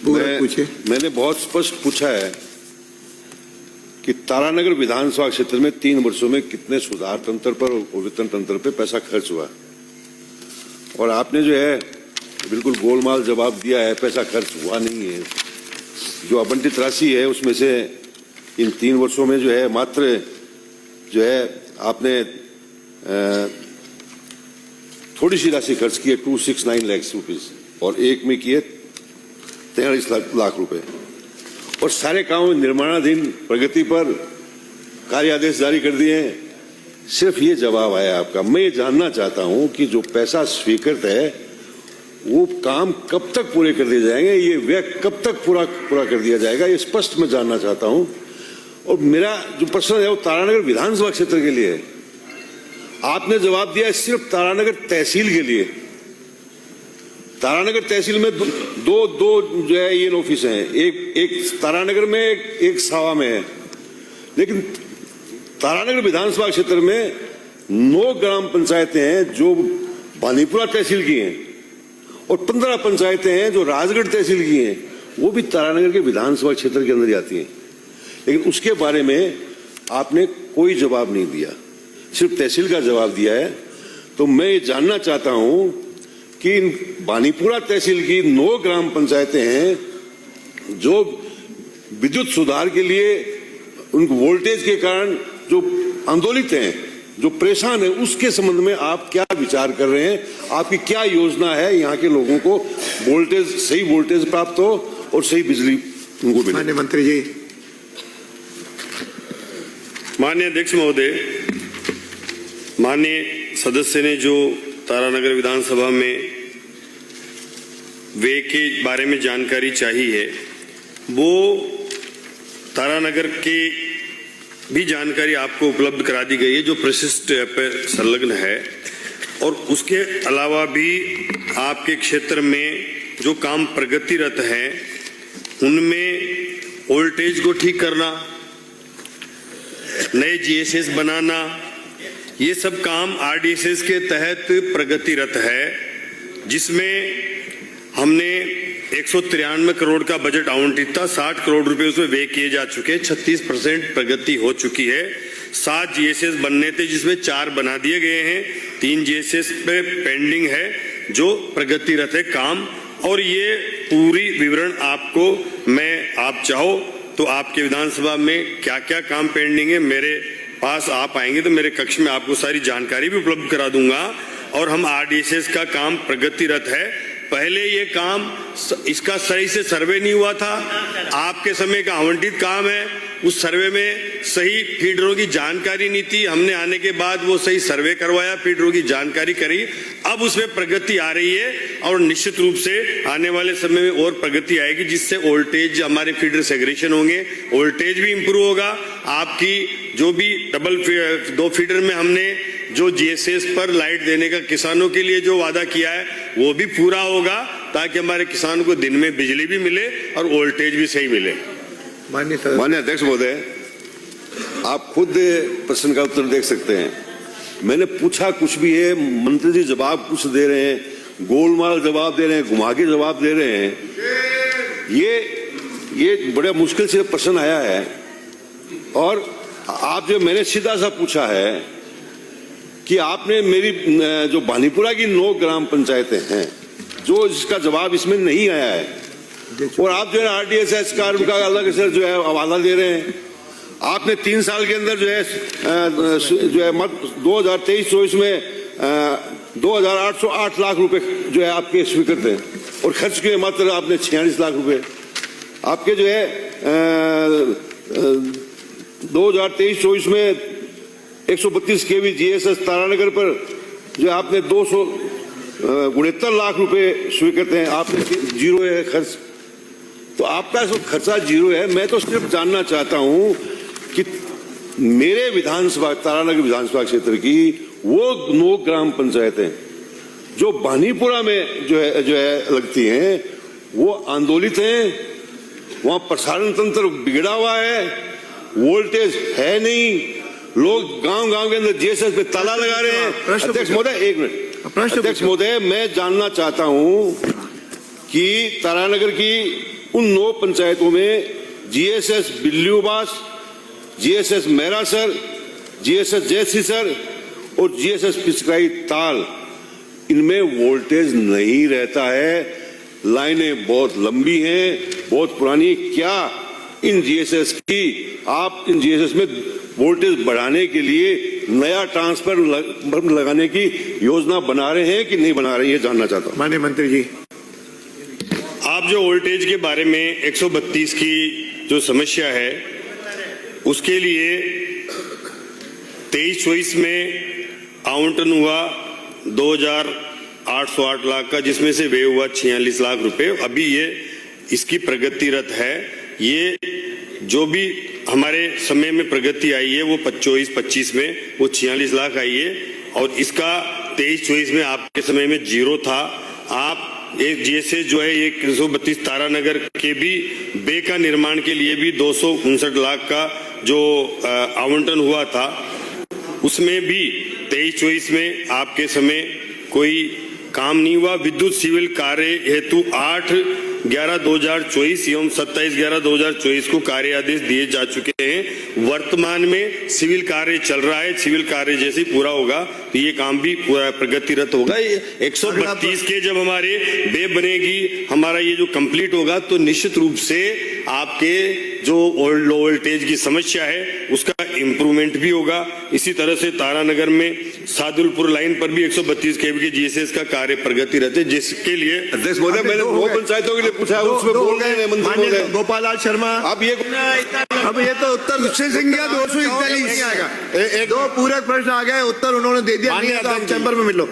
मैंने बहुत स्पष्ट पूछा है कि तारानगर विधानसभा क्षेत्र में 3 वर्षों में कितने सुधार तंत्र पर और वितरण तंत्र पर पैसा खर्च हुआ, और आपने जो है बिल्कुल गोलमाल जवाब दिया है, पैसा खर्च हुआ नहीं है। जो आवंटित राशि है उसमें से इन 3 वर्षों में जो है मात्र जो है आपने थोड़ी सी राशि खर्च की है, 269 लाख रुपीज, और एक में किए 43 लाख रुपए, और सारे काम निर्माणाधीन प्रगति पर कार्य आदेश जारी कर दिए हैं। सिर्फ ये जवाब आया आपका। मैं ये जानना चाहता हूं कि जो पैसा स्वीकृत है वो काम कब तक पूरे कर दिए जाएंगे, ये व्यय कब तक पूरा कर दिया जाएगा, ये स्पष्ट मैं जानना चाहता हूं। और मेरा जो प्रश्न है वो तारानगर विधानसभा क्षेत्र के लिए है। आपने जवाब दिया है सिर्फ तारानगर तहसील के लिए। तारानगर तहसील में दो जो है ये ऑफिस हैं, एक तारानगर में, एक सावा में है। लेकिन तारानगर विधानसभा क्षेत्र में 9 ग्राम पंचायतें हैं जो बानीपुरा तहसील की हैं, और 15 पंचायतें हैं जो राजगढ़ तहसील की हैं, वो भी तारानगर के विधानसभा क्षेत्र के अंदर ही आती हैं। लेकिन उसके बारे में आपने कोई जवाब नहीं दिया, सिर्फ तहसील का जवाब दिया है। तो मैं ये जानना चाहता हूं कि बानीपुरा तहसील की 9 ग्राम पंचायतें हैं जो विद्युत सुधार के लिए उनको वोल्टेज के कारण जो आंदोलित हैं, जो परेशान है, उसके संबंध में आप क्या विचार कर रहे हैं? आपकी क्या योजना है यहाँ के लोगों को वोल्टेज, सही वोल्टेज प्राप्त हो और सही बिजली उनको मिले? माननीय मंत्री जी। माननीय अध्यक्ष महोदय, माननीय सदस्य ने जो तारानगर विधानसभा में व्यय के बारे में जानकारी चाहिए है, वो तारानगर के भी जानकारी आपको उपलब्ध करा दी गई है जो प्रशिष्ट पर संलग्न है। और उसके अलावा भी आपके क्षेत्र में जो काम प्रगतिरत है उनमें वोल्टेज को ठीक करना, नए जीएसएस बनाना, ये सब काम आरडीएसएस के तहत प्रगतिरत है, जिसमें हमने 193 करोड़ का बजट आवंटित था, 60 करोड़ रुपए उसमें व्यय किए जा चुके हैं, 36% प्रगति हो चुकी है। 7 जीएसएस बनने थे जिसमें 4 बना दिए गए हैं, 3 जीएसएस पे पेंडिंग है जो प्रगतिरत है काम। और ये पूरी विवरण आपको आप चाहो तो आपके विधानसभा में क्या क्या काम पेंडिंग है, मेरे पास आप आएंगे तो मेरे कक्ष में आपको सारी जानकारी भी उपलब्ध करा दूंगा। और हम आरडीएसएस का काम प्रगतिरत है। पहले ये काम इसका सही से सर्वे नहीं हुआ था, आपके समय का आवंटित काम है, उस सर्वे में सही फीडरों की जानकारी नहीं थी, हमने आने के बाद वो सही सर्वे करवाया, फीडरों की जानकारी करी, अब उसमें प्रगति आ रही है और निश्चित रूप से आने वाले समय में और प्रगति आएगी, जिससे वोल्टेज हमारे फीडर सेग्रेशन होंगे, वोल्टेज भी इंप्रूव होगा। आपकी जो भी 2 फीडर में हमने जो जीएसएस पर लाइट देने का किसानों के लिए जो वादा किया है वो भी पूरा होगा, ताकि हमारे किसानों को दिन में बिजली भी मिले और वोल्टेज भी सही मिले। माननीय अध्यक्ष महोदय, आप खुद प्रश्न का उत्तर देख सकते हैं। मैंने पूछा कुछ भी है, मंत्री जी जवाब कुछ दे रहे हैं, गोलमाल जवाब दे रहे हैं, घुमा के जवाब दे रहे हैं। ये बड़ा मुश्किल से प्रश्न आया है। और आप जो मैंने सीधा सा पूछा है कि आपने मेरी जो बानीपुरा की 9 ग्राम पंचायतें हैं जो इसका जवाब इसमें नहीं आया है, और आप जो है आरडीएसएस का उनका अलग से जो है हवाला दे रहे हैं। आपने 3 साल के अंदर जो है 2023-24 में 2808 लाख रुपए जो है आपके स्वीकृत हैं, और खर्च किए मात्र आपने 46 लाख रुपए। आपके जो है 2023-24 में 132 केवी जीएसएस तारानगर पर जो आपने 269 लाख रुपए स्वीकृत हैं, आपने 0 है खर्च। तो आपका खर्चा 0 है। मैं तो सिर्फ जानना चाहता हूं कि मेरे विधानसभा तारानगर विधानसभा क्षेत्र की वो 9 ग्राम पंचायतें जो बानीपुरा में जो है लगती हैं, वो आंदोलित हैं, वहां प्रसारण तंत्र बिगड़ा हुआ है, वोल्टेज है नहीं, लोग गांव-गांव के अंदर जीएसएस पे ताला लगा रहे हैं। अध्यक्ष महोदय, 1 मिनट। अध्यक्ष महोदय, मैं जानना चाहता हूं कि तारानगर की उन 9 पंचायतों में जीएसएस बिल्लूबास, जीएसएस मेरासर, जीएसएस जयसीसर और जीएसएस पिचकाई ताल, इनमें वोल्टेज नहीं रहता है। लाइनें बहुत लंबी हैं, बहुत पुरानी। क्या इन जीएसएस की आप इन जीएसएस में वोल्टेज बढ़ाने के लिए नया ट्रांसफर लगाने की योजना बना रहे हैं कि नहीं बना रहे हैं, ये जानना चाहता हूं। माननीय मंत्री जी, आप जो वोल्टेज के बारे में 132 की जो समस्या है, उसके लिए 23-24 में आवंटन हुआ 2,808 लाख का, जिसमें से व्यय हुआ 46 लाख रुपए। अभी ये इसकी प्रगतिरत है। ये जो भी हमारे समय में प्रगति आई है वो 24-25 में वो 46 लाख आई है, और इसका 23-24 में आपके समय में 0 था। आप एक जैसे जो है 132 तारानगर के भी बे का निर्माण के लिए भी 259 लाख का जो आवंटन हुआ था, उसमें भी 23-24 में आपके समय कोई काम नहीं हुआ। विद्युत सिविल कार्य हेतु 8/11/2024 एवं 27/11/2024 को कार्य आदेश दिए जा चुके हैं। वर्तमान में सिविल कार्य चल रहा है। सिविल कार्य जैसे ही पूरा होगा तो ये काम भी पूरा प्रगतिरत होगा। 132 के जब हमारे बे बनेगी, हमारा ये जो कंप्लीट होगा, तो निश्चित रूप से आपके जो लो वोल्टेज की समस्या है उसका इंप्रूवमेंट भी होगा। इसी तरह से तारानगर में सादुलपुर लाइन पर भी 132 केवी के जीएसएस का कार्य प्रगतिरत है, जिसके लिए अध्यक्ष महोदय, मैंने 9 पंचायतों के लिए पूछा, उसमें बोल रहे हैं मंत्री महोदय। गोपाल लाल शर्मा, अब ये तो उत्तर निश्चय संख्या 241 दो पूरक प्रश्न आ गए, उत्तर उन्होंने दे दिया। नहीं है तो आप चैम्बर में मिलो।